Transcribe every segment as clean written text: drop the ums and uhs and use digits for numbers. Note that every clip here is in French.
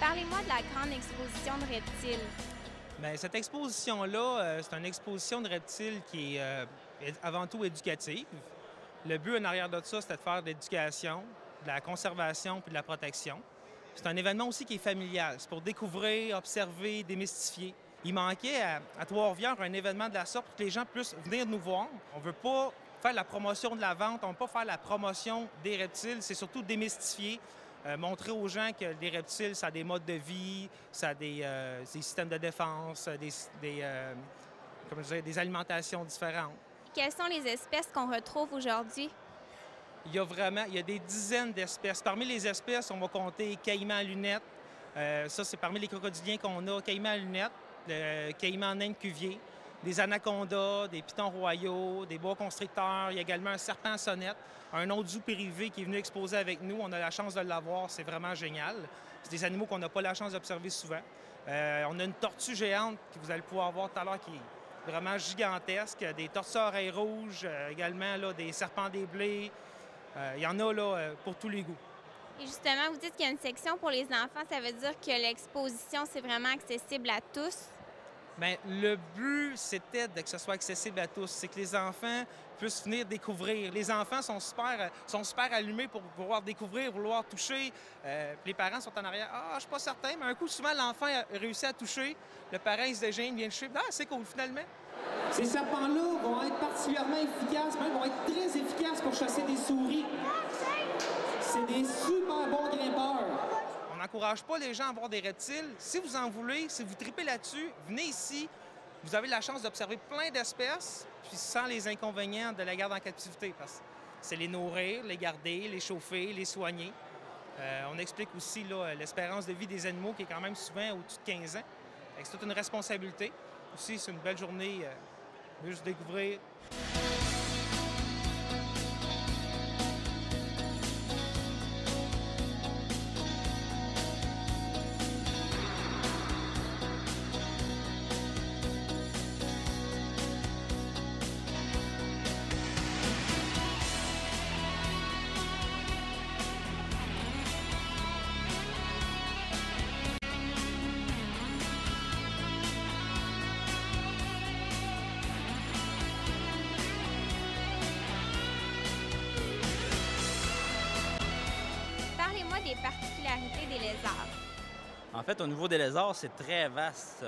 Parlez-moi de la grande exposition de reptiles. Bien, cette exposition-là, c'est une exposition de reptiles qui est avant tout éducative. Le but en arrière de ça, c'était de faire de l'éducation, de la conservation puis de la protection. C'est un événement aussi qui est familial. C'est pour découvrir, observer, démystifier. Il manquait à Trois-Rivières un événement de la sorte pour que les gens puissent venir nous voir. On ne veut pas faire la promotion de la vente, on ne veut pas faire la promotion des reptiles, c'est surtout démystifier, montrer aux gens que les reptiles, ça a des modes de vie, ça a des systèmes de défense, des alimentations différentes. Quelles sont les espèces qu'on retrouve aujourd'hui? Il y a des dizaines d'espèces. Parmi les espèces, on va compter caïman à lunettes. Ça, c'est parmi les crocodiliens qu'on a. Caïman à lunettes, le caïman nain de cuvier, des anacondas, des pitons royaux, des boa constricteurs. Il y a également un serpent à sonnette, un autre zoo privé qui est venu exposer avec nous. On a la chance de l'avoir, c'est vraiment génial. C'est des animaux qu'on n'a pas la chance d'observer souvent. On a une tortue géante que vous allez pouvoir voir tout à l'heure qui est vraiment gigantesque. Des tortues à oreilles rouges, également là, des serpents des blés. Il y en a là, pour tous les goûts. Et justement, vous dites qu'il y a une section pour les enfants. Ça veut dire que l'exposition, c'est vraiment accessible à tous? Bien, le but, c'était que ce soit accessible à tous. C'est que les enfants puissent venir découvrir. Les enfants sont super allumés pour vouloir découvrir, vouloir toucher. Les parents sont en arrière. « Ah, je suis pas certain. » Mais un coup, souvent, l'enfant a réussi à toucher. Le parent, il se dégêne, vient toucher. « Ah, c'est cool, finalement. » Ces serpents-là vont être particulièrement efficaces, même vont être très efficaces pour chasser des souris. C'est des super bons grimpeurs. On n'encourage pas les gens à avoir des reptiles. Si vous en voulez, si vous tripez là-dessus, venez ici. Vous avez la chance d'observer plein d'espèces, puis sans les inconvénients de la garde en captivité. Parce que c'est les nourrir, les garder, les chauffer, les soigner. On explique aussi l'espérance de vie des animaux qui est quand même souvent au-dessus de 15 ans. C'est toute une responsabilité. Aussi, c'est une belle journée de juste découvrir. Parlez-moi des particularités des lézards. En fait, au niveau des lézards, c'est très vaste.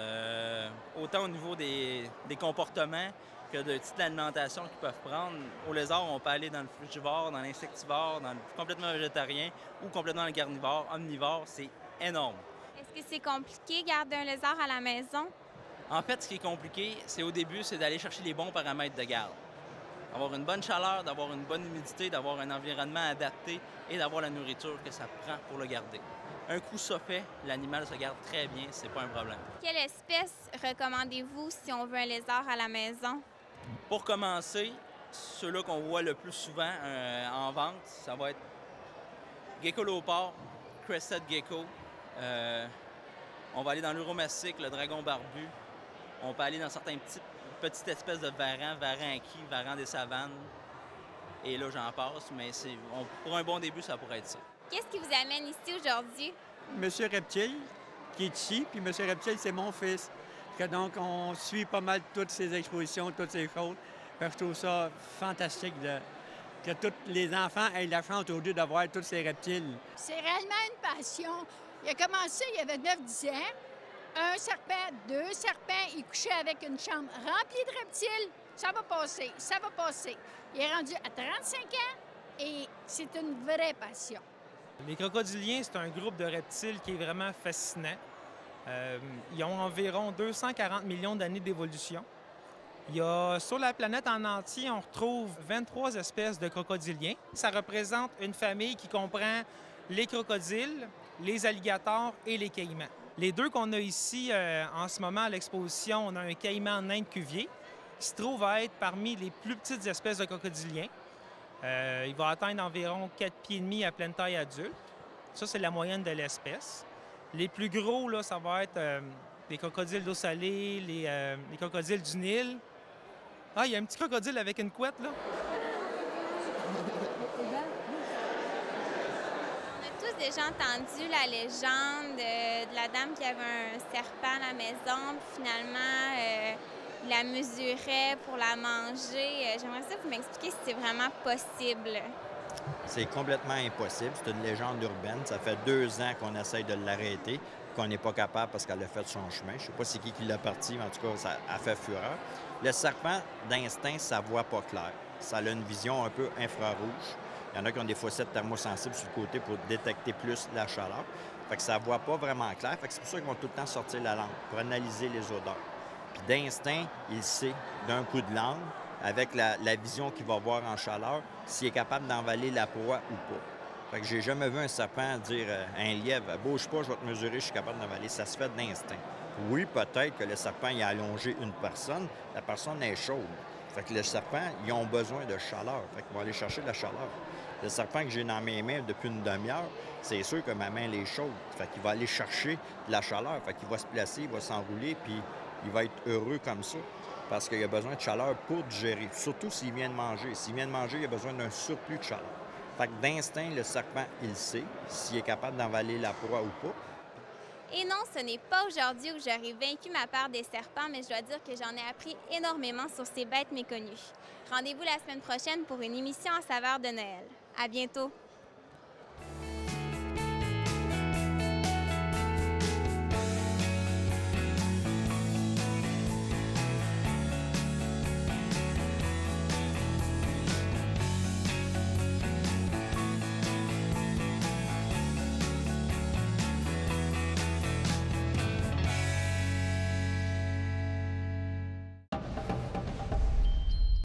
Autant au niveau des comportements que de types d'alimentation qu'ils peuvent prendre. Aux lézards, on peut aller dans le frugivore, dans l'insectivore, dans le complètement végétarien ou complètement dans le carnivore, omnivore. C'est énorme. Est-ce que c'est compliqué garder un lézard à la maison? En fait, ce qui est compliqué, c'est au début, c'est d'aller chercher les bons paramètres de garde. Avoir une bonne chaleur, d'avoir une bonne humidité, d'avoir un environnement adapté et d'avoir la nourriture que ça prend pour le garder. Un coup ça fait, l'animal se garde très bien, c'est pas un problème. Quelle espèce recommandez-vous si on veut un lézard à la maison? Pour commencer, ceux-là qu'on voit le plus souvent en vente, ça va être gecko léopard, crested gecko. On va aller dans l'uromastyque, le dragon barbu. On peut aller dans certains petites espèces de varans, varans acquis, varans des savanes. Et là, j'en passe, mais pour un bon début, ça pourrait être ça. Qu'est-ce qui vous amène ici aujourd'hui? Monsieur Reptile, qui est ici, puis Monsieur Reptile, c'est mon fils. Donc, on suit pas mal toutes ces expositions, toutes ces choses. Je trouve ça fantastique que tous les enfants aient la chance aujourd'hui d'avoir tous ces reptiles. C'est réellement une passion. Il a commencé, il avait 9-10 ans. Un serpent, 2 serpents, il couchait avec une chambre remplie de reptiles. Ça va passer, ça va passer. Il est rendu à 35 ans et c'est une vraie passion. Les crocodiliens, c'est un groupe de reptiles qui est vraiment fascinant. Ils ont environ 240 millions d'années d'évolution. Sur la planète en entier, on retrouve 23 espèces de crocodiliens. Ça représente une famille qui comprend les crocodiles, les alligators et les caïmans. Les deux qu'on a ici en ce moment à l'exposition, on a un caïman nain de cuvier qui se trouve à être parmi les plus petites espèces de crocodiliens. Il va atteindre environ 4,5 pieds à pleine taille adulte. Ça, c'est la moyenne de l'espèce. Les plus gros, là, ça va être les crocodiles d'eau salée, les crocodiles du Nil. Ah, il y a un petit crocodile avec une couette, là. On a tous déjà entendu la légende de dame qui avait un serpent à la maison, puis finalement, il la mesurait pour la manger. J'aimerais ça que vous m'expliquiez si c'est vraiment possible. C'est complètement impossible. C'est une légende urbaine. Ça fait 2 ans qu'on essaye de l'arrêter, qu'on n'est pas capable parce qu'elle a fait son chemin. Je ne sais pas c'est qui l'a parti, mais en tout cas, ça a fait fureur. Le serpent, d'instinct, ça ne voit pas clair. Ça a une vision un peu infrarouge. Il y en a qui ont des fossettes thermosensibles sur le côté pour détecter plus la chaleur. Fait que ça ne voit pas vraiment clair. Fait que c'est pour ça qu'ils vont tout le temps sortir la langue pour analyser les odeurs. Puis d'instinct, il sait d'un coup de langue, avec la vision qu'il va voir en chaleur, s'il est capable d'envaler la proie ou pas. Fait que j'ai jamais vu un serpent dire à un lièvre « Bouge pas, je vais te mesurer, je suis capable d'envaler ». Ça se fait d'instinct. Oui, peut-être que le serpent il a allongé une personne, la personne est chaude. Fait que le serpent, ils ont besoin de chaleur. Fait qu'ils vont aller chercher de la chaleur. Le serpent que j'ai dans mes mains depuis une demi-heure, c'est sûr que ma main elle est chaude. Fait qu'il va aller chercher de la chaleur. Fait qu'il va se placer, il va s'enrouler, puis il va être heureux comme ça. Parce qu'il a besoin de chaleur pour digérer. Surtout s'il vient de manger. S'il vient de manger, il a besoin d'un surplus de chaleur. Fait que d'instinct, le serpent, il sait s'il est capable d'envaler la proie ou pas. Et non, ce n'est pas aujourd'hui où j'aurai vaincu ma peur des serpents, mais je dois dire que j'en ai appris énormément sur ces bêtes méconnues. Rendez-vous la semaine prochaine pour une émission en saveur de Noël. À bientôt!